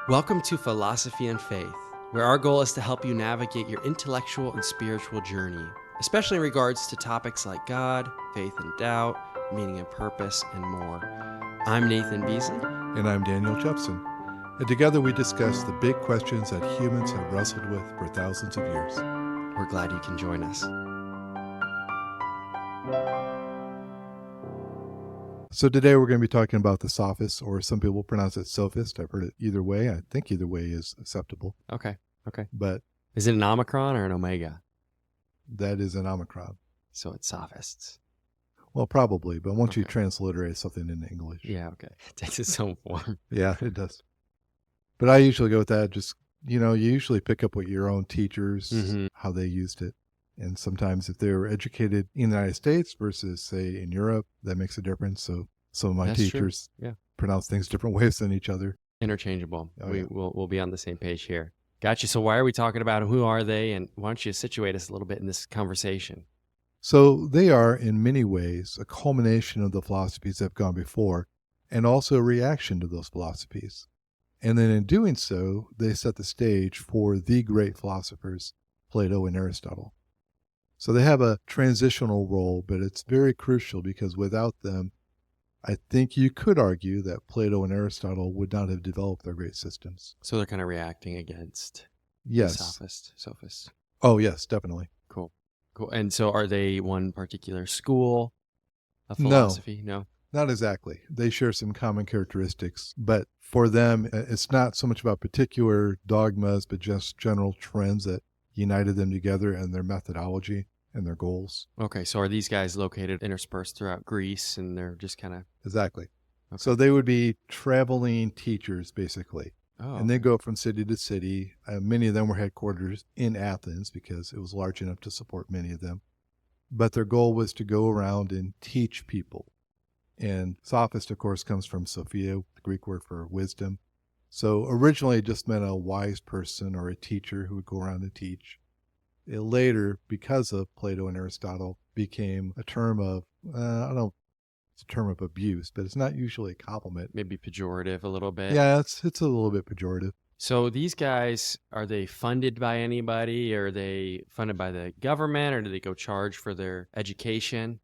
Welcome to Philosophy and Faith, where our goal is to help you navigate your intellectual and spiritual journey, especially in regards to topics like God, faith and doubt, meaning and purpose, and more. I'm Nathan Beasley. And I'm Daniel Jepson. And together we discuss the big questions that humans have wrestled with for thousands of years. We're glad you can join us. So today we're going to be talking about the Sophists, or some people pronounce it Sophist. I've heard it either way. I think either way is acceptable. Okay. But Is it an Omicron or an Omega? that is an Omicron. So it's Sophists. Well, probably, but once you Okay. transliterate something into English. Yeah, okay. It takes its own form. Yeah, it does. But I usually go with that. Just, you usually pick up what your own teachers, how they used it. And sometimes if they were educated in the United States versus, say, in Europe, that makes a difference. So some of my That's true. teachers Yeah. pronounce things different ways than each other. Interchangeable. Oh, yeah. We'll be on the same page here. Gotcha. So why are we talking about them? Who are they? And why don't you situate us a little bit in this conversation? So they are, in many ways, a culmination of the philosophies that have gone before, and also a reaction to those philosophies. And then in doing so, they set the stage for the great philosophers, Plato and Aristotle. So they have a transitional role, but it's very crucial because without them, I think you could argue that Plato and Aristotle would not have developed their great systems. So they're kind of reacting against Yes. the Sophists. Oh, yes, definitely. Cool. And so are they one particular school of No. philosophy? No. Not exactly. They share some common characteristics, but for them, it's not so much about particular dogmas, but just general trends that united them together and their methodology and their goals. Okay. So are these guys located interspersed throughout Greece and they're just kind of... Exactly. Okay. So they would be traveling teachers, basically. Oh, And they go from city to city. Many of them were headquarters in Athens because it was large enough to support many of them. But their goal was to go around and teach people. And Sophist, of course, comes from Sophia, the Greek word for wisdom. So originally it just meant a wise person or a teacher who would go around and teach. It later, because of Plato and Aristotle, became a term of, it's a term of abuse, but it's not usually a compliment. maybe pejorative a little bit. Yeah, it's a little bit pejorative. So these guys, are they funded by anybody? Are they funded by the government, or do they go charge for their education?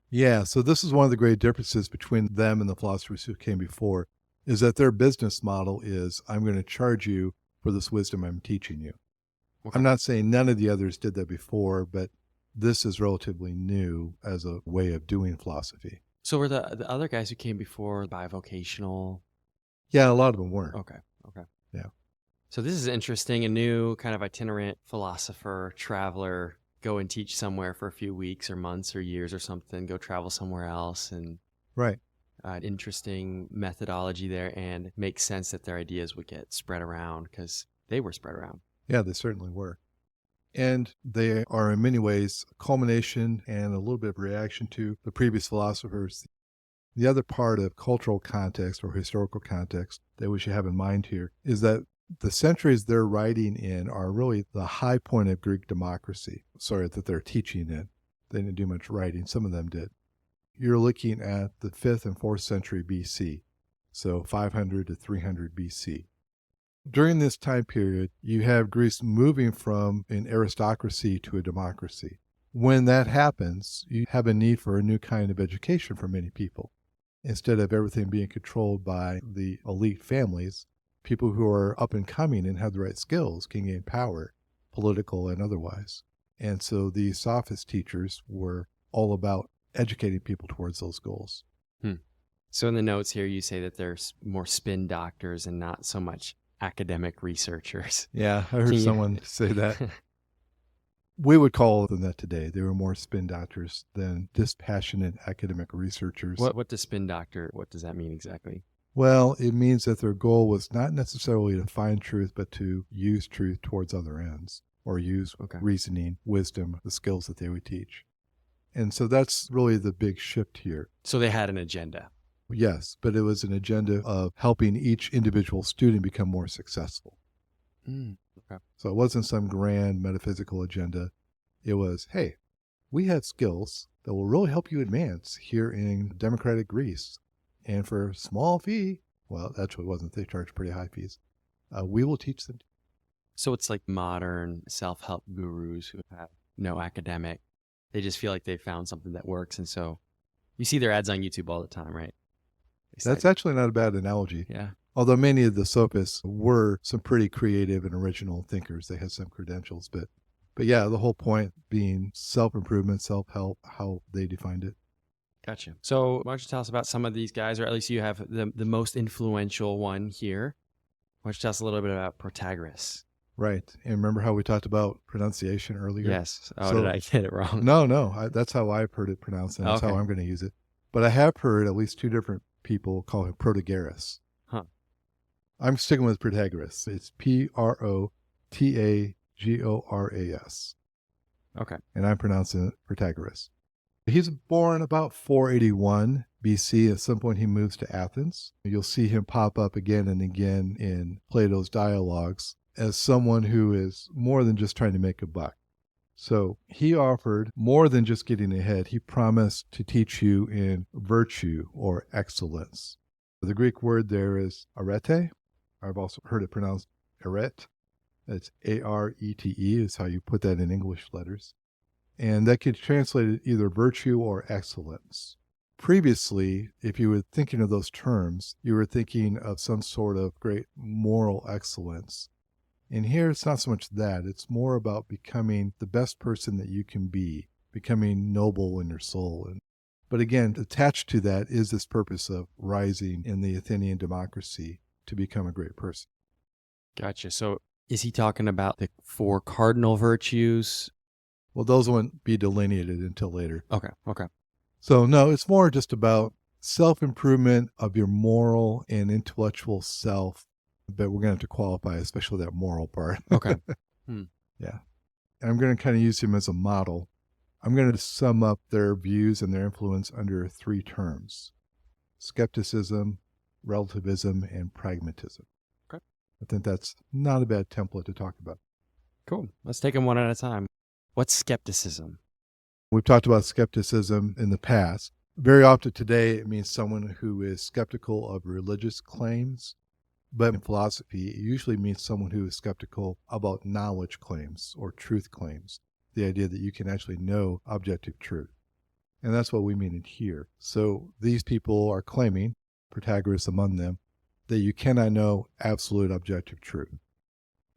Yeah, so this is one of the great differences between them and the philosophers who came before, is that their business model is, I'm going to charge you for this wisdom I'm teaching you. Okay. I'm not saying none of the others did that before, but this is relatively new as a way of doing philosophy. So were the other guys who came before bivocational? Yeah, a lot of them were. Okay. Yeah. So this is interesting, a new kind of itinerant philosopher, traveler, go and teach somewhere for a few weeks or months or years or something, go travel somewhere else, and Right. interesting methodology there, and it makes sense that their ideas would get spread around because they were spread around. Yeah, they certainly were. And they are in many ways a culmination and a little bit of reaction to the previous philosophers. The other part of cultural context or historical context that we should have in mind here is that the centuries they're writing in are really the high point of Greek democracy. That they're teaching in. They didn't do much writing. Some of them did. You're looking at the 5th and 4th century BC, so 500 to 300 BC. During this time period, you have Greece moving from an aristocracy to a democracy. When that happens, you have a need for a new kind of education for many people. Instead of everything being controlled by the elite families, people who are up and coming and have the right skills can gain power, political and otherwise. And so the Sophist teachers were all about educating people towards those goals. So in the notes here, you say that there's more spin doctors and not so much academic researchers. Yeah, I heard someone say that. We would call them that today. They were more spin doctors than dispassionate academic researchers. What does spin doctor, what does that mean exactly? Well, it means that their goal was not necessarily to find truth, but to use truth towards other ends, or use reasoning, wisdom, the skills that they would teach. And so that's really the big shift here. So they had an agenda. Yes, but it was an agenda of helping each individual student become more successful. Okay. So it wasn't some grand metaphysical agenda. It was, hey, we have skills that will really help you advance here in democratic Greece. And for a small fee, well, actually it wasn't. They charged pretty high fees. we will teach them. So it's like modern self-help gurus who have no academic. They just feel like they found something that works. And so you see their ads on YouTube all the time, right? That's actually not a bad analogy. Yeah. Although many of the Sophists were some pretty creative and original thinkers. They had some credentials. But yeah, the whole point being self-improvement, self-help, how they defined it. Gotcha. So why don't you tell us about some of these guys, or at least you have the most influential one here. Why don't you tell us a little bit about Protagoras? Right. And remember how we talked about pronunciation earlier? Yes. Oh, did I get it wrong? No. That's how I've heard it pronounced, and that's how I'm going to use it. But I have heard at least two different people call him Protagoras. Huh. I'm sticking with Protagoras. It's Protagoras. Okay. And I'm pronouncing it Protagoras. He's born about 481 BC. At some point, he moves to Athens. You'll see him pop up again and again in Plato's dialogues as someone who is more than just trying to make a buck. So he offered more than just getting ahead. He promised to teach you in virtue or excellence. The Greek word there is arete. I've also heard it pronounced arete. It's arete is how you put that in English letters. And that could translate it either virtue or excellence. Previously, if you were thinking of those terms, you were thinking of some sort of great moral excellence. And here it's not so much that, it's more about becoming the best person that you can be, becoming noble in your soul. But again, attached to that is this purpose of rising in the Athenian democracy to become a great person. Gotcha. So is he talking about the 4 cardinal virtues? Well, those won't be delineated until later. Okay. So no, it's more just about self-improvement of your moral and intellectual self. But we're going to have to qualify, especially that moral part. Okay. Yeah. And I'm going to kind of use him as a model. I'm going to sum up their views and their influence under 3 terms: skepticism, relativism, and pragmatism. Okay. I think that's not a bad template to talk about. Cool. Let's take them one at a time. What's skepticism? We've talked about skepticism in the past. Very often today, it means someone who is skeptical of religious claims. But in philosophy, it usually means someone who is skeptical about knowledge claims or truth claims, the idea that you can actually know objective truth. And that's what we mean in here. So these people are claiming, Protagoras among them, that you cannot know absolute objective truth.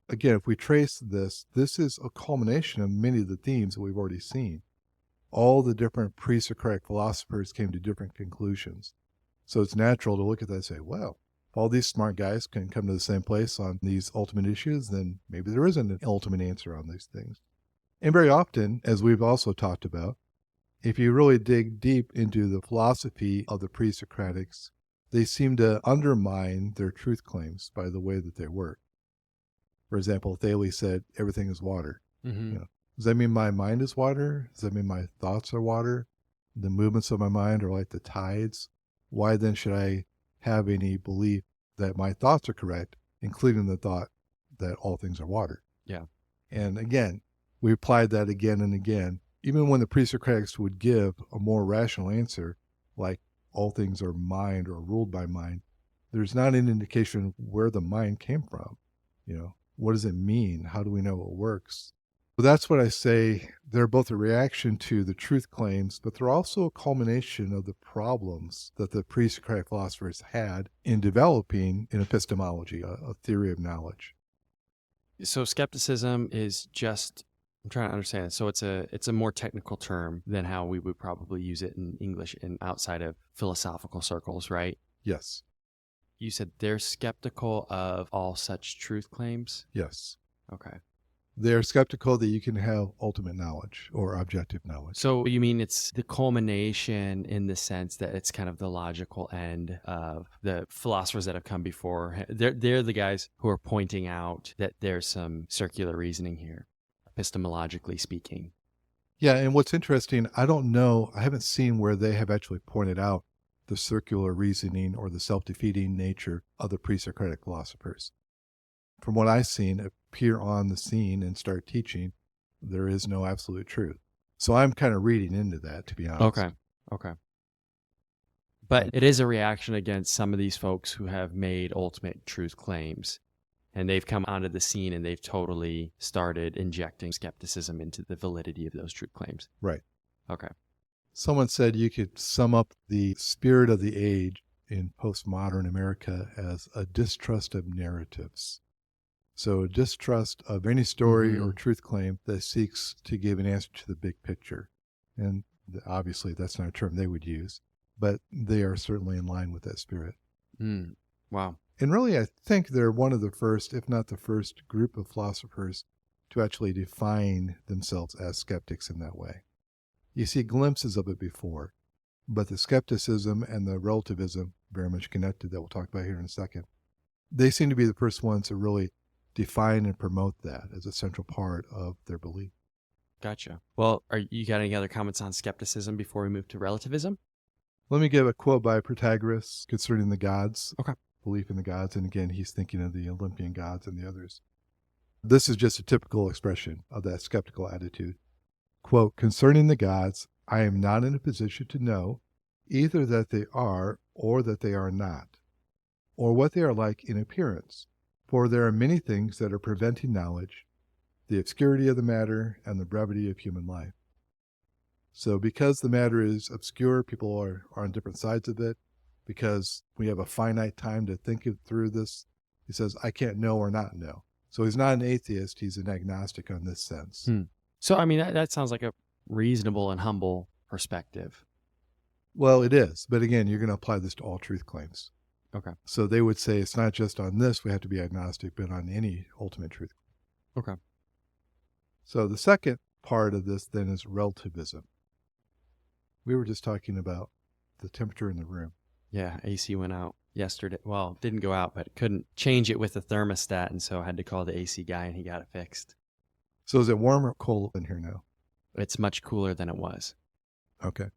Again, if we trace this is a culmination of many of the themes that we've already seen. All the different pre-Socratic philosophers came to different conclusions. So it's natural to look at that and say, well, if all these smart guys can come to the same place on these ultimate issues, then maybe there isn't an ultimate answer on these things. And very often, as we've also talked about, if you really dig deep into the philosophy of the pre-Socratics, they seem to undermine their truth claims by the way that they work. For example, Thales said, everything is water. Mm-hmm. Does that mean my mind is water? Does that mean my thoughts are water? The movements of my mind are like the tides? Why then should I have any belief that my thoughts are correct, including the thought that all things are water? Yeah. And again, we applied that again and again. Even when the pre-Socratics would give a more rational answer, like all things are mind or ruled by mind, there's not an indication of where the mind came from. What does it mean? How do we know it works? So that's what I say. They're both a reaction to the truth claims, but they're also a culmination of the problems that the pre-Socratic philosophers had in developing an epistemology, a theory of knowledge. So skepticism is just, I'm trying to understand it. So it's a more technical term than how we would probably use it in English and outside of philosophical circles, right? Yes. You said they're skeptical of all such truth claims? Yes. Okay. They're skeptical that you can have ultimate knowledge or objective knowledge. So you mean it's the culmination in the sense that it's kind of the logical end of the philosophers that have come before. They're the guys who are pointing out that there's some circular reasoning here, epistemologically speaking. Yeah, and what's interesting, I don't know, I haven't seen where they have actually pointed out the circular reasoning or the self-defeating nature of the pre-Socratic philosophers. From what I've seen appear on the scene and start teaching, there is no absolute truth. So I'm kind of reading into that, to be honest. Okay. But it is a reaction against some of these folks who have made ultimate truth claims. And they've come onto the scene and they've totally started injecting skepticism into the validity of those truth claims. Right. Okay. Someone said you could sum up the spirit of the age in postmodern America as a distrust of narratives. So a distrust of any story or truth claim that seeks to give an answer to the big picture. And obviously that's not a term they would use, but they are certainly in line with that spirit. Wow. And really, I think they're one of the first, if not the first, group of philosophers to actually define themselves as skeptics in that way. You see glimpses of it before, but the skepticism and the relativism, very much connected, that we'll talk about here in a second, they seem to be the first ones to really define and promote that as a central part of their belief. Gotcha. Well, you got any other comments on skepticism before we move to relativism? Let me give a quote by Protagoras concerning the gods. Okay. Belief in the gods. And again, he's thinking of the Olympian gods and the others. This is just a typical expression of that skeptical attitude. Quote, concerning the gods, I am not in a position to know either that they are or that they are not, or what they are like in appearance. For there are many things that are preventing knowledge, the obscurity of the matter and the brevity of human life. So because the matter is obscure, people are on different sides of it. Because we have a finite time to think through this, he says, I can't know or not know. So he's not an atheist, he's an agnostic on this sense. So, I mean, that sounds like a reasonable and humble perspective. Well, it is. But again, you're going to apply this to all truth claims. Okay. So they would say it's not just on this, we have to be agnostic, but on any ultimate truth. Okay. So the second part of this then is relativism. We were just talking about the temperature in the room. Yeah, AC went out yesterday. Well, didn't go out, but couldn't change it with the thermostat, and so I had to call the AC guy, and he got it fixed. So is it warm or cold in here now? It's much cooler than it was. Okay. Do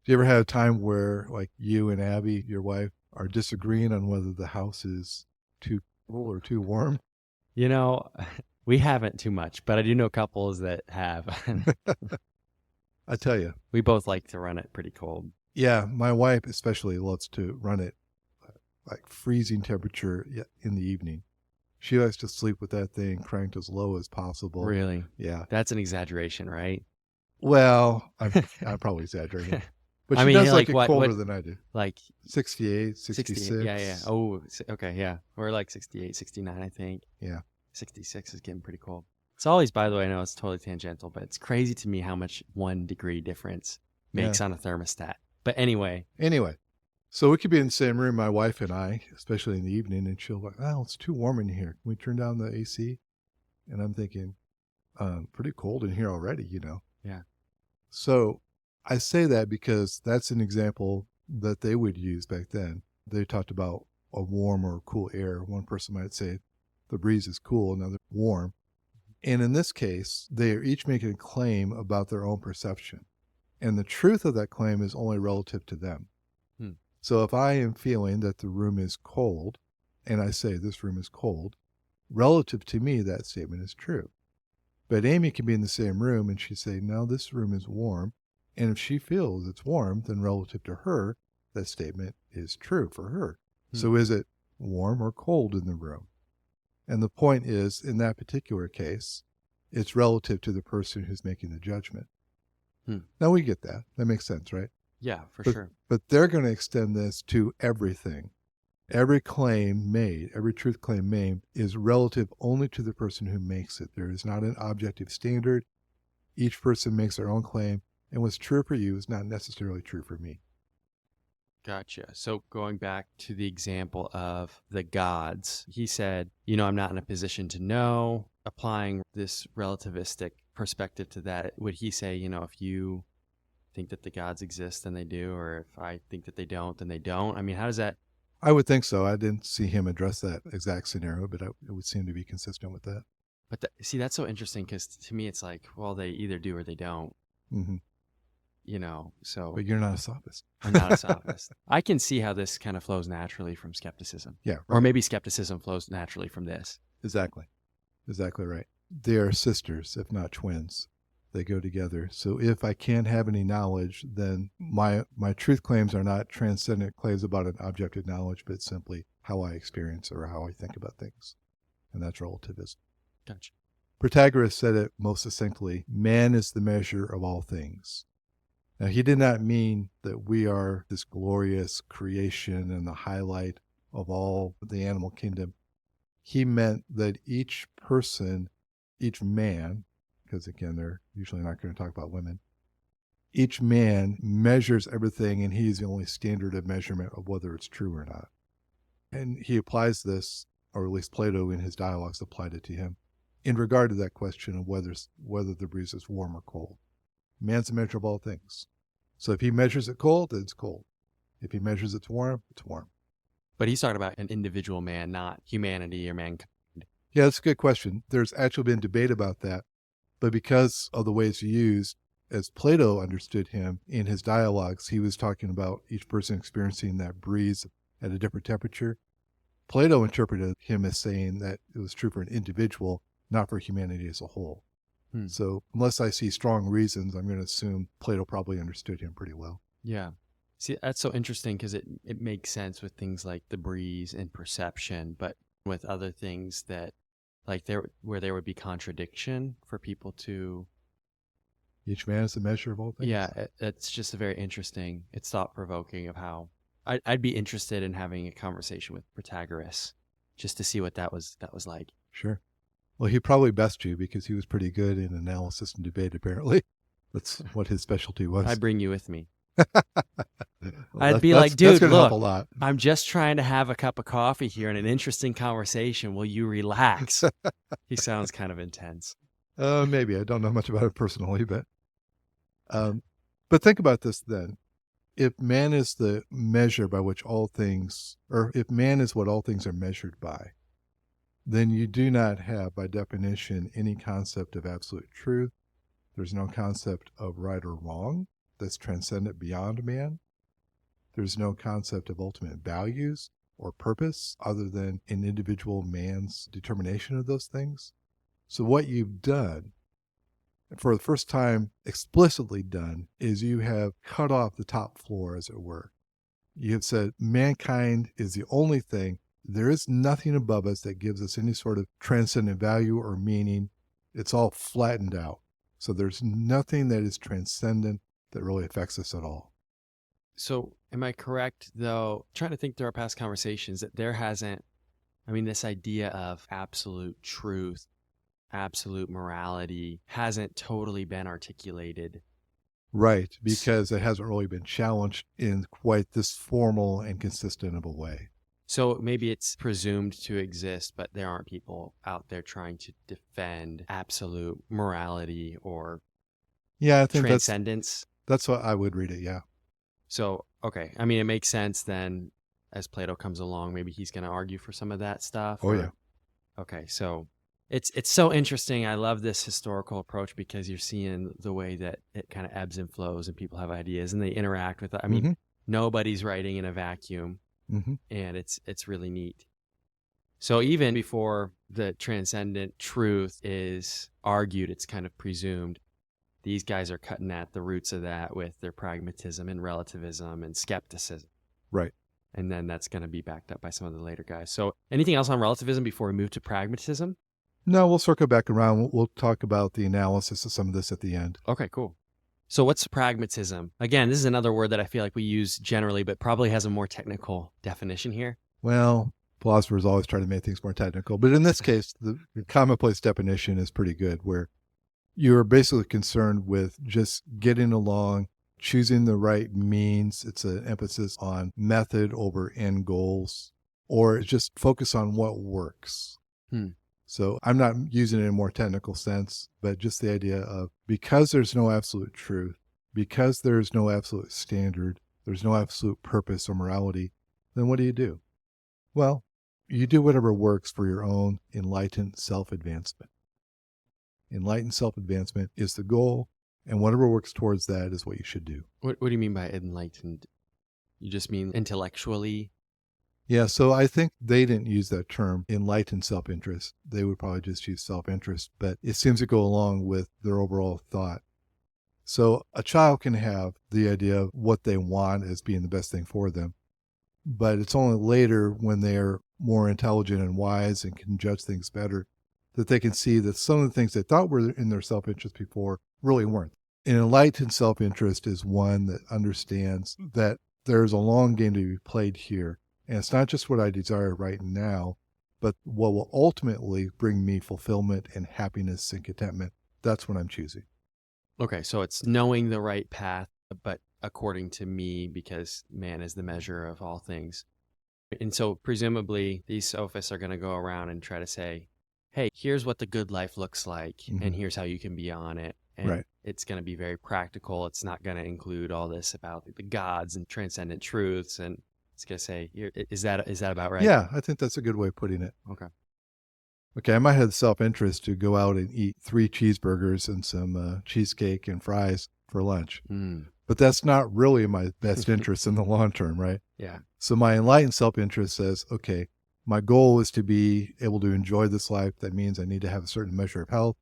you ever have a time where, like, you and Abby, your wife, are disagreeing on whether the house is too cool or too warm? You know, we haven't too much, but I do know couples that have. I tell you. We both like to run it pretty cold. Yeah, my wife especially loves to run it like freezing temperature in the evening. She likes to sleep with that thing cranked as low as possible. Really? Yeah. That's an exaggeration, right? Well, I'm probably exaggerating. But I she mean, does like like it colder than I do. Like 68, 66. 68, yeah. Oh, okay, yeah. We're like 68, 69, I think. Yeah. 66 is getting pretty cold. It's always, by the way, I know it's totally tangential, but it's crazy to me how much 1 degree difference makes on a thermostat. But anyway. So we could be in the same room, my wife and I, especially in the evening, and she'll like, oh, it's too warm in here. Can we turn down the AC? And I'm thinking, pretty cold in here already, you know. Yeah. So I say that because that's an example that they would use back then. They talked about a warm or cool air. One person might say the breeze is cool, another warm. And in this case, they are each making a claim about their own perception. And the truth of that claim is only relative to them. So if I am feeling that the room is cold, and I say this room is cold, relative to me, that statement is true. But Amy can be in the same room and she say, no, this room is warm. And if she feels it's warm, then relative to her, that statement is true for her. So is it warm or cold in the room? And the point is, in that particular case, it's relative to the person who's making the judgment. Now we get that. That makes sense, right? Yeah, for sure. But they're going to extend this to everything. Every claim made, every truth claim made is relative only to the person who makes it. There is not an objective standard. Each person makes their own claim, and what's true for you is not necessarily true for me. Gotcha. So going back to the example of the gods, he said, I'm not in a position to know. Applying this relativistic perspective to that, would he say, if you think that the gods exist, then they do, or if I think that they don't, then they don't? I mean, how does that? I would think so. I didn't see him address that exact scenario, but it would seem to be consistent with that. But see, that's so interesting because to me, it's like, well, they either do or they don't. So. But you're not a sophist. I'm not a sophist. I can see how this kind of flows naturally from skepticism. Yeah. Right. Or maybe skepticism flows naturally from this. Exactly right. They are sisters, if not twins. They go together. So if I can't have any knowledge, then my truth claims are not transcendent claims about an objective knowledge, but simply how I experience or how I think about things. and that's relativism. Gotcha. Protagoras said it most succinctly: man is the measure of all things. Now, he did not mean that we are this glorious creation and the highlight of all the animal kingdom. He meant that each person, each man, because again, they're usually not going to talk about women, each man measures everything, and he's the only standard of measurement of whether it's true or not. And he applies this, or at least Plato in his dialogues applied it to him, in regard to that question of whether the breeze is warm or cold. Man's the measure of all things. So if he measures it cold, then it's cold. If he measures it's warm, it's warm. But he's talking about an individual man, not humanity or mankind. Yeah, that's a good question. There's actually been debate about that. But because of the way it's used, as Plato understood him in his dialogues, he was talking about each person experiencing that breeze at a different temperature. Plato interpreted him as saying that it was true for an individual, not for humanity as a whole. So unless I see strong reasons, I'm going to assume Plato probably understood him pretty well. Yeah. See, that's so interesting because it makes sense with things like the breeze and perception, but with other things that, like where there would be contradiction for people to... Each man is the measure of all things? Yeah, it's just a very interesting, it's thought-provoking of how... I'd be interested in having a conversation with Protagoras just to see what that was like. Sure. Well, he probably best you because he was pretty good in analysis and debate, apparently. That's what his specialty was. I'd bring you with me. Well, I'd be like, dude, help look, a lot. I'm just trying to have a cup of coffee here and an interesting conversation. Will you relax? He sounds kind of intense. Maybe. I don't know much about it personally, but think about this then. If man is the measure by which all things, or if man is what all things are measured by, then you do not have, by definition, any concept of absolute truth. There's no concept of right or wrong that's transcendent beyond man. There's no concept of ultimate values or purpose other than an individual man's determination of those things. So what you've done, for the first time explicitly done, is you have cut off the top floor, as it were. You have said mankind is the only thing. There is nothing above us that gives us any sort of transcendent value or meaning. It's all flattened out. So there's nothing that is transcendent that really affects us at all. So am I correct, though, trying to think through our past conversations, that there hasn't, this idea of absolute truth, absolute morality hasn't totally been articulated. Right, because it hasn't really been challenged in quite this formal and consistent of a way. So maybe it's presumed to exist, but there aren't people out there trying to defend absolute morality or I think transcendence. That's what I would read it, yeah. So, okay. It makes sense then, as Plato comes along, maybe he's going to argue for some of that stuff. Yeah. Okay, so it's so interesting. I love this historical approach because you're seeing the way that it kind of ebbs and flows and people have ideas and they interact with it. Nobody's writing in a vacuum. And it's really neat. So even before the transcendent truth is argued, it's kind of presumed. These guys are cutting at the roots of that with their pragmatism and relativism and skepticism. Right. And then that's going to be backed up by some of the later guys. So anything else on relativism before we move to pragmatism? No, we'll circle back around. We'll talk about the analysis of some of this at the end. Okay, cool. So what's pragmatism? Again, this is another word that I feel like we use generally, but probably has a more technical definition here. Well, philosophers always try to make things more technical, but in this case, the commonplace definition is pretty good, where you're basically concerned with just getting along, choosing the right means. It's an emphasis on method over end goals, or just focus on what works. So I'm not using it in a more technical sense, but just the idea of, because there's no absolute truth, because there's no absolute standard, there's no absolute purpose or morality, then what do? Well, you do whatever works for your own enlightened self-advancement. Enlightened self-advancement is the goal, and whatever works towards that is what you should do. What do you mean by enlightened? You just mean intellectually? Yeah, so I think they didn't use that term, enlightened self-interest. They would probably just use self-interest, but it seems to go along with their overall thought. So a child can have the idea of what they want as being the best thing for them, but it's only later when they're more intelligent and wise and can judge things better, that they can see that some of the things they thought were in their self-interest before really weren't. An enlightened self-interest is one that understands that there's a long game to be played here. And it's not just what I desire right now, but what will ultimately bring me fulfillment and happiness and contentment. That's what I'm choosing. Okay, so it's knowing the right path, but according to me, because man is the measure of all things. And so presumably these sophists are going to go around and try to say, hey, here's what the good life looks like, and here's how you can be on it. And it's going to be very practical. It's not going to include all this about the gods and transcendent truths. And it's going to say, is that about right? Yeah, I think that's a good way of putting it. Okay, I might have the self-interest to go out and eat 3 cheeseburgers and some cheesecake and fries for lunch. But that's not really in my best interest in the long term, right? Yeah. So my enlightened self-interest says, okay, my goal is to be able to enjoy this life. That means I need to have a certain measure of health.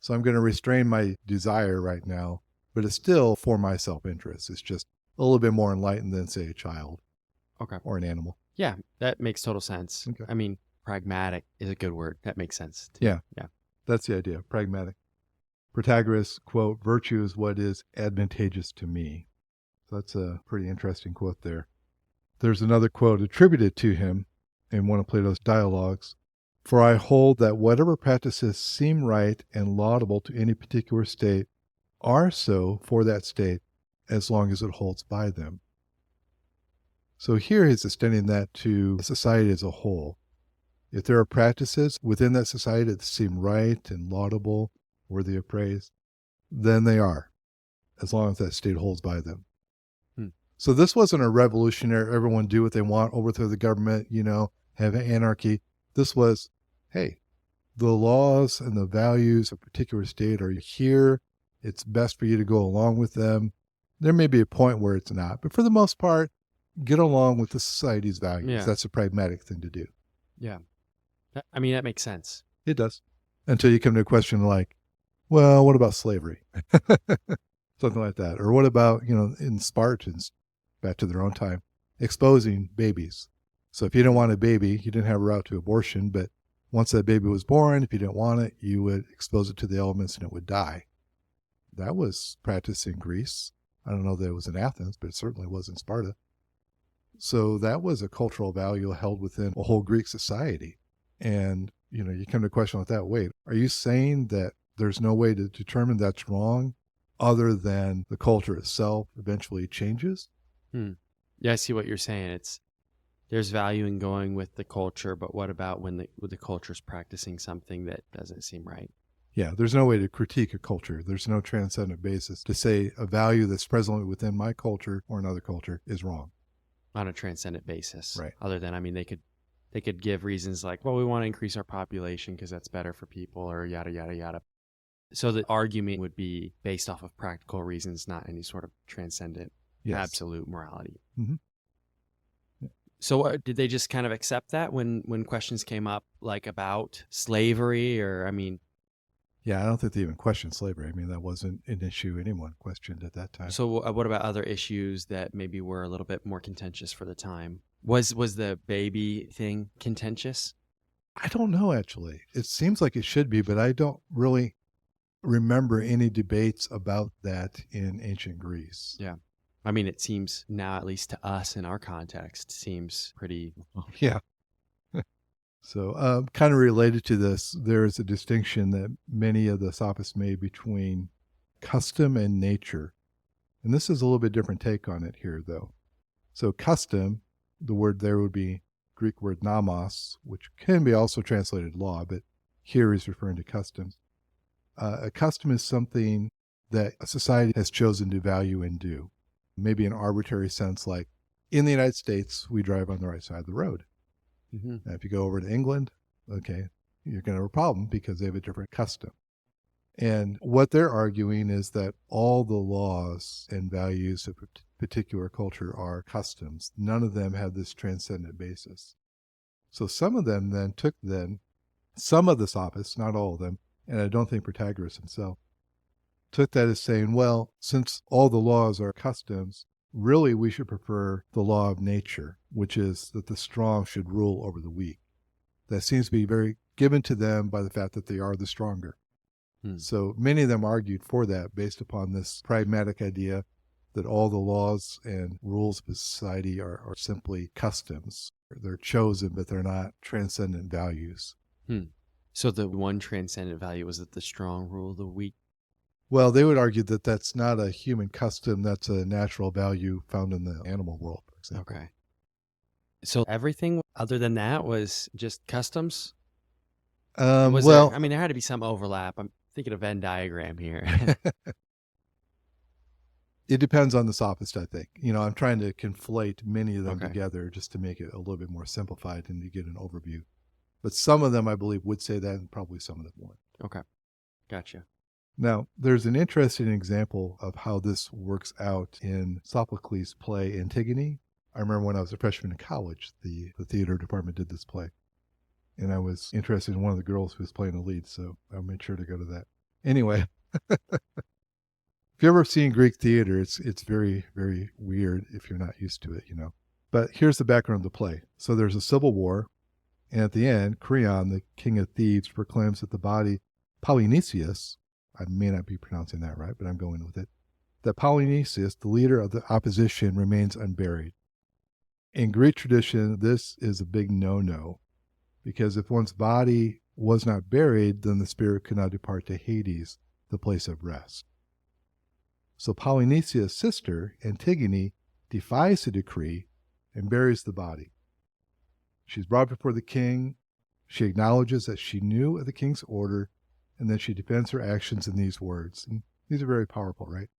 So I'm going to restrain my desire right now, but it's still for my self-interest. It's just a little bit more enlightened than, say, a child or an animal. Yeah, that makes total sense. Okay. I mean, pragmatic is a good word. That makes sense. Yeah. That's the idea, pragmatic. Protagoras, quote, virtue is what is advantageous to me. So that's a pretty interesting quote there. There's another quote attributed to him in one of Plato's dialogues. For I hold that whatever practices seem right and laudable to any particular state are so for that state as long as it holds by them. So here he's extending that to society as a whole. If there are practices within that society that seem right and laudable, worthy of praise, then they are, as long as that state holds by them. So this wasn't a revolutionary, everyone do what they want, overthrow the government, have anarchy. This was, hey, the laws and the values of a particular state are here. It's best for you to go along with them. There may be a point where it's not, but for the most part, get along with the society's values. Yeah. That's a pragmatic thing to do. Yeah. I mean, that makes sense. It does. Until you come to a question like, well, what about slavery? Something like that. Or what about, in Spartans, back to their own time, exposing babies. So if you didn't want a baby, you didn't have a route to abortion, but once that baby was born, if you didn't want it, you would expose it to the elements and it would die. That was practiced in Greece. I don't know that it was in Athens, but it certainly was in Sparta. So that was a cultural value held within a whole Greek society. And, you come to a question like that, wait, are you saying that there's no way to determine that's wrong other than the culture itself eventually changes? Yeah, I see what you're saying. There's value in going with the culture, but what about when the culture's practicing something that doesn't seem right? Yeah, there's no way to critique a culture. There's no transcendent basis to say a value that's presently within my culture or another culture is wrong. On a transcendent basis. Right. Other than, they could give reasons like, well, we want to increase our population because that's better for people, or yada, yada, yada. So the argument would be based off of practical reasons, not any sort of transcendent, absolute morality. Mm-hmm. So did they just kind of accept that when questions came up, like about slavery, or, Yeah, I don't think they even questioned slavery. That wasn't an issue anyone questioned at that time. So what about other issues that maybe were a little bit more contentious for the time? Was the baby thing contentious? I don't know, actually. It seems like it should be, but I don't really remember any debates about that in ancient Greece. Yeah. It seems now, at least to us in our context, seems pretty... Yeah. So kind of related to this, there is a distinction that many of the Sophists made between custom and nature. And this is a little bit different take on it here, though. So custom, the word there would be Greek word nomos, which can be also translated law, but here he's referring to customs. A custom is something that a society has chosen to value and do. Maybe an arbitrary sense, like in the United States, we drive on the right side of the road. Mm-hmm. Now, if you go over to England, okay, you're going to have a problem because they have a different custom. And what they're arguing is that all the laws and values of a particular culture are customs. None of them have this transcendent basis. So some of them then took some of the Sophists, not all of them, and I don't think Protagoras himself, took that as saying, well, since all the laws are customs, Really, we should prefer the law of nature, which is that the strong should rule over the weak. That seems to be very given to them by the fact that they are the stronger. So many of them argued for that based upon this pragmatic idea that all the laws and rules of society are simply customs. They're chosen, but they're not transcendent values. So the one transcendent value was that the strong rule the weak. Well, they would argue that that's not a human custom. That's a natural value found in the animal world, for example. Okay. So everything other than that was just customs? There had to be some overlap. I'm thinking of Venn diagram here. It depends on the sophist, I think. I'm trying to conflate many of them Okay. together just to make it a little bit more simplified and to get an overview. But some of them, I believe, would say that, and probably some of them wouldn't. Okay. Gotcha. Now, there's an interesting example of how this works out in Sophocles' play Antigone. I remember when I was a freshman in college, the theater department did this play. And I was interested in one of the girls who was playing the lead, so I made sure to go to that. Anyway, if you've ever seen Greek theater, it's very, very weird if you're not used to it, But here's the background of the play. So there's a civil war, and at the end, Creon, the king of Thebes, proclaims that the body Polynesius, I may not be pronouncing that right, but I'm going with it, that Polynesius, the leader of the opposition, remains unburied. In Greek tradition, this is a big no-no, because if one's body was not buried, then the spirit could not depart to Hades, the place of rest. So Polynesius' sister, Antigone, defies the decree and buries the body. She's brought before the king. She acknowledges that she knew of the king's order, and then she defends her actions in these words. And these are very powerful, right?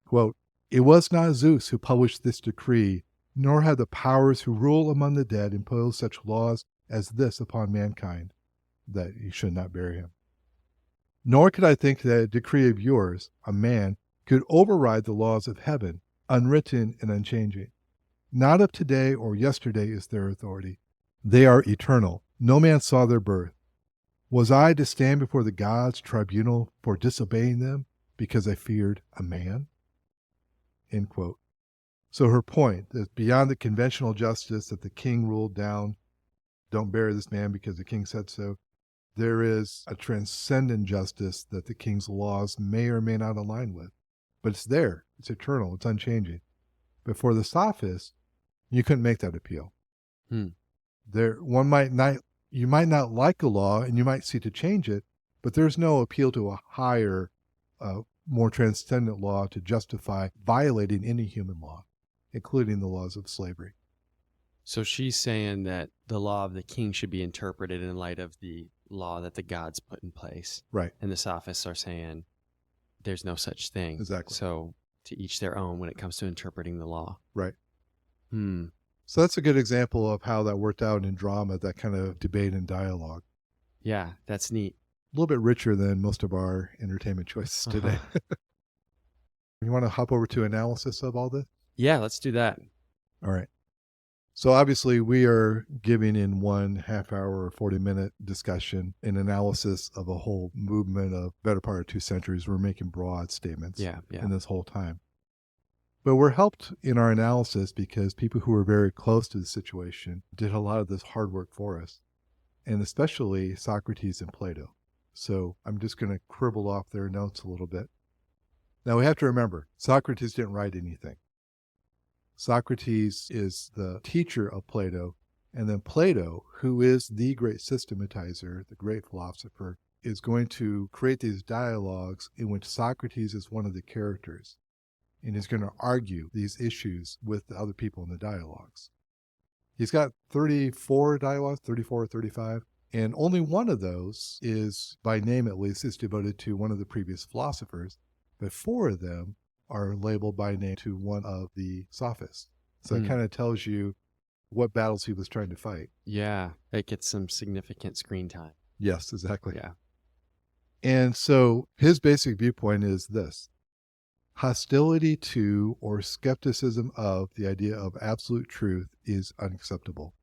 Quote, "It was not Zeus who published this decree, nor had the powers who rule among the dead imposed such laws as this upon mankind, that you should not bury him. Nor could I think that a decree of yours, a man, could override the laws of heaven, unwritten and unchanging. Not of today or yesterday is their authority. They are eternal. No man saw their birth. Was I to stand before the gods' tribunal for disobeying them because I feared a man?" End quote. So her point is beyond the conventional justice that the king ruled down, don't bury this man because the king said so, there is a transcendent justice that the king's laws may or may not align with. But it's there. It's eternal. It's unchanging. But for the Sophists, you couldn't make that appeal. You might not like a law and you might seek to change it, but there's no appeal to a higher, more transcendent law to justify violating any human law, including the laws of slavery. So she's saying that the law of the king should be interpreted in light of the law that the gods put in place. Right. And the Sophists are saying there's no such thing. Exactly. So to each their own when it comes to interpreting the law. Right. So that's a good example of how that worked out in drama, that kind of debate and dialogue. Yeah, that's neat. A little bit richer than most of our entertainment choices today. You want to hop over to analysis of all this? Yeah, let's do that. All right. So obviously we are giving in 1 half-hour or 40-minute discussion an analysis of a whole movement of better part of 2 centuries. We're making broad statements in this whole time. But we're helped in our analysis because people who were very close to the situation did a lot of this hard work for us, and especially Socrates and Plato. So I'm just going to cribble off their notes a little bit. Now we have to remember, Socrates didn't write anything. Socrates is the teacher of Plato, and then Plato, who is the great systematizer, the great philosopher, is going to create these dialogues in which Socrates is one of the characters, and he's going to argue these issues with the other people in the dialogues. He's got 34 dialogues, 34 or 35, and only one of those is, by name at least, is devoted to one of the previous philosophers, but 4 of them are labeled by name to one of the Sophists. So it kind of tells you what battles he was trying to fight. Yeah, it gets some significant screen time. Yes, exactly. Yeah. And so his basic viewpoint is this: hostility to or skepticism of the idea of absolute truth is unacceptable.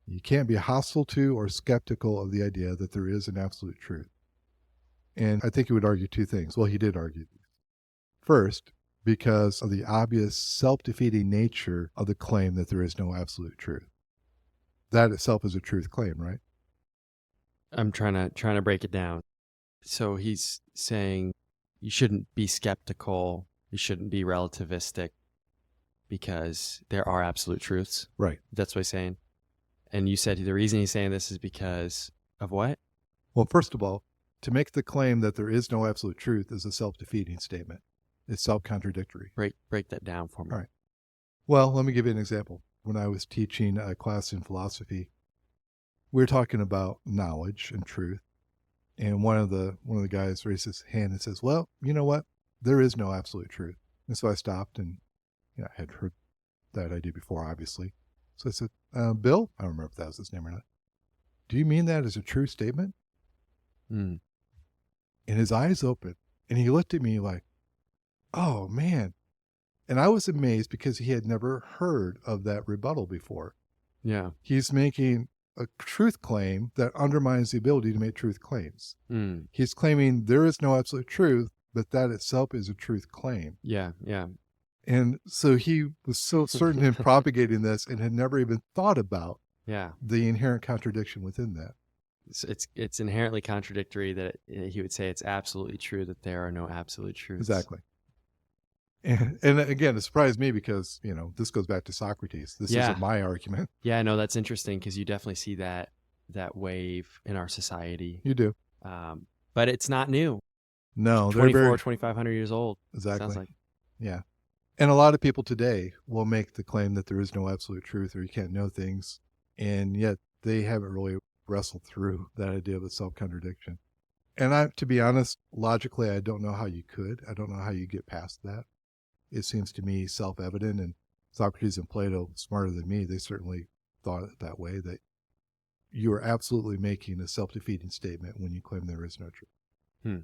You can't be hostile to or skeptical of the idea that there is an absolute truth. And I think he would argue 2 things. Well, he did argue. First, because of the obvious self-defeating nature of the claim that there is no absolute truth. That itself is a truth claim, right? I'm trying to break it down. So he's saying you shouldn't be skeptical, you shouldn't be relativistic because there are absolute truths. Right. That's what he's saying. And you said the reason he's saying this is because of what? Well, first of all, to make the claim that there is no absolute truth is a self-defeating statement. It's self-contradictory. Break that down for me. All right. Well, let me give you an example. When I was teaching a class in philosophy, we were talking about knowledge and truth. And one of the guys raised his hand and says, well, you know what? There is no absolute truth. And so I stopped and I had heard that idea before, obviously. So I said, Bill, I don't remember if that was his name or not. Do you mean that as a true statement? Mm. And his eyes opened and he looked at me like, oh, man. And I was amazed because he had never heard of that rebuttal before. Yeah. He's making a truth claim that undermines the ability to make truth claims. Mm. He's claiming there is no absolute truth, but that itself is a truth claim. Yeah. And so he was so certain in propagating this and had never even thought about the inherent contradiction within that. It's inherently contradictory that he would say it's absolutely true that there are no absolute truths. Exactly. And again, it surprised me because, this goes back to Socrates. This isn't my argument. Yeah, no, that's interesting because you definitely see that wave in our society. You do. But it's not new. No, 2,500 years old. Exactly. Sounds like. Yeah. And a lot of people today will make the claim that there is no absolute truth or you can't know things. And yet they haven't really wrestled through that idea of a self-contradiction. And to be honest, logically, I don't know how you could. I don't know how you get past that. It seems to me self-evident, and Socrates and Plato, smarter than me, they certainly thought it that way, that you are absolutely making a self-defeating statement when you claim there is no truth.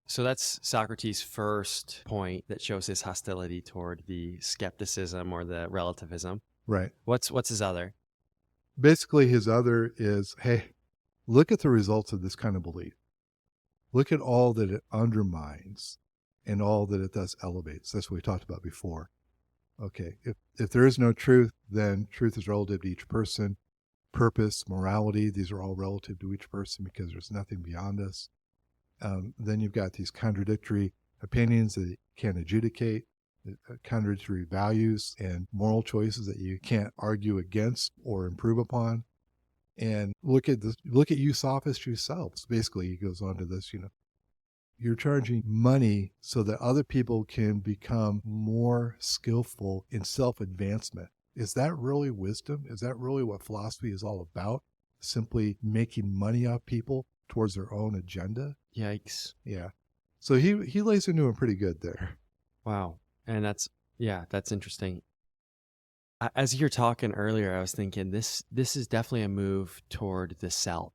So that's Socrates' first point that shows his hostility toward the skepticism or the relativism. Right. What's his other? Basically, his other is, hey, look at the results of this kind of belief. Look at all that it undermines and all that it thus elevates. That's what we talked about before. Okay, if there is no truth, then truth is relative to each person. Purpose, morality, these are all relative to each person because there's nothing beyond us. Then you've got these contradictory opinions that you can't adjudicate, contradictory values and moral choices that you can't argue against or improve upon. And look at you sophists yourselves. Basically, he goes on to this, you're charging money so that other people can become more skillful in self-advancement. Is that really wisdom? Is that really what philosophy is all about? Simply making money off people towards their own agenda? Yikes. Yeah. So he lays into him pretty good there. Wow. And that's interesting. As you're talking earlier, I was thinking this is definitely a move toward the self.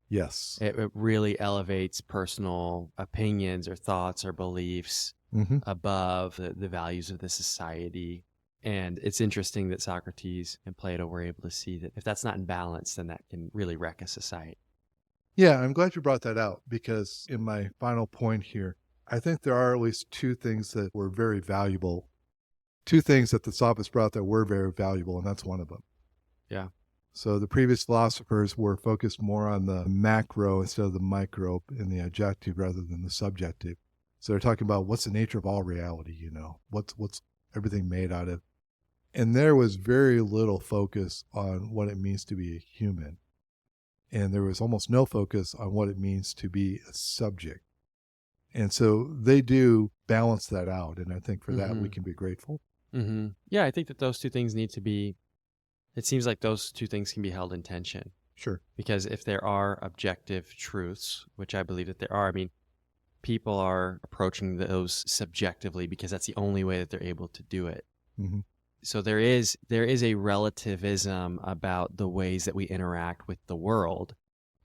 Yes. It really elevates personal opinions or thoughts or beliefs above the values of the society. And it's interesting that Socrates and Plato were able to see that if that's not in balance, then that can really wreck a society. Yeah, I'm glad you brought that out because in my final point here, I think there are at least two things that were very valuable. Two things that the Sophists brought that were very valuable, and that's one of them. Yeah. So the previous philosophers were focused more on the macro instead of the micro in the objective rather than the subjective. So they're talking about what's the nature of all reality, what's everything made out of. And there was very little focus on what it means to be a human. And there was almost no focus on what it means to be a subject. And so they do balance that out. And I think for that, we can be grateful. Mm-hmm. Yeah, I think that those two things need to be, it seems like those two things can be held in tension. Sure. Because if there are objective truths, which I believe that there are, people are approaching those subjectively because that's the only way that they're able to do it. Mm-hmm. So there is a relativism about the ways that we interact with the world,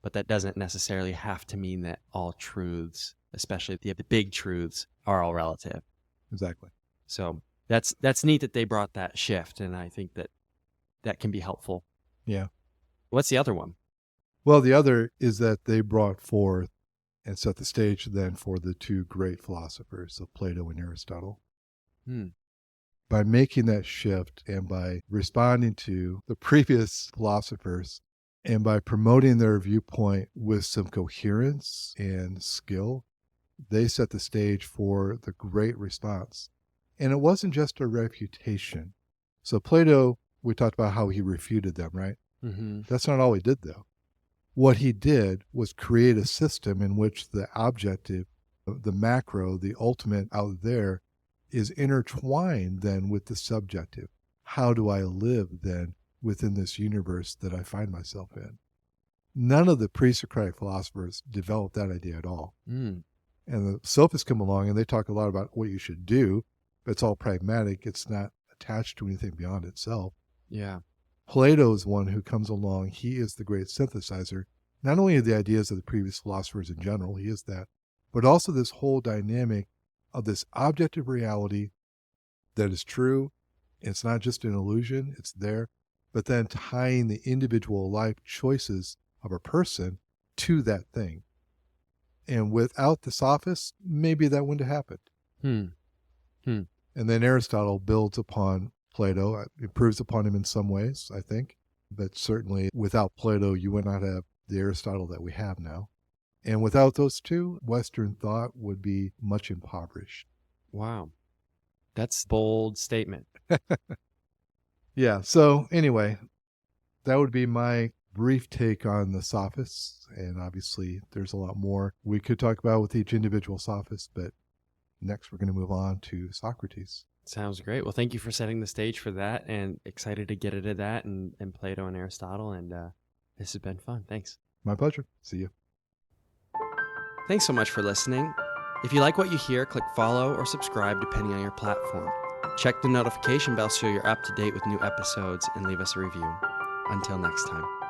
but that doesn't necessarily have to mean that all truths, especially the big truths, are all relative. Exactly. So that's neat that they brought that shift, and I think that can be helpful. Yeah. What's the other one? Well, the other is that they brought forth and set the stage then for the two great philosophers of Plato and Aristotle. Hmm. By making that shift and by responding to the previous philosophers and by promoting their viewpoint with some coherence and skill, they set the stage for the great response. And it wasn't just a refutation. So Plato, we talked about how he refuted them, right? Mm-hmm. That's not all he did, though. What he did was create a system in which the objective, the macro, the ultimate out there, is intertwined then with the subjective. How do I live then within this universe that I find myself in? None of the pre-Socratic philosophers developed that idea at all. Mm. And the Sophists come along and they talk a lot about what you should do, but it's all pragmatic. It's not attached to anything beyond itself. Yeah. Plato is one who comes along. He is the great synthesizer, not only of the ideas of the previous philosophers in general, he is that, but also this whole dynamic of this objective reality that is true. It's not just an illusion, it's there, but then tying the individual life choices of a person to that thing. And without the Sophists, maybe that wouldn't have happened. And then Aristotle builds upon Plato, improves upon him in some ways, I think. But certainly without Plato, you would not have the Aristotle that we have now. And without those two, Western thought would be much impoverished. Wow. That's a bold statement. Yeah. So anyway, that would be my brief take on the Sophists. And obviously there's a lot more we could talk about with each individual Sophist, but next we're going to move on to Socrates. Sounds great. Well, thank you for setting the stage for that, and excited to get into that and Plato and Aristotle. And this has been fun. Thanks. My pleasure. See you. Thanks so much for listening. If you like what you hear, click follow or subscribe depending on your platform. Check the notification bell so you're up to date with new episodes and leave us a review. Until next time.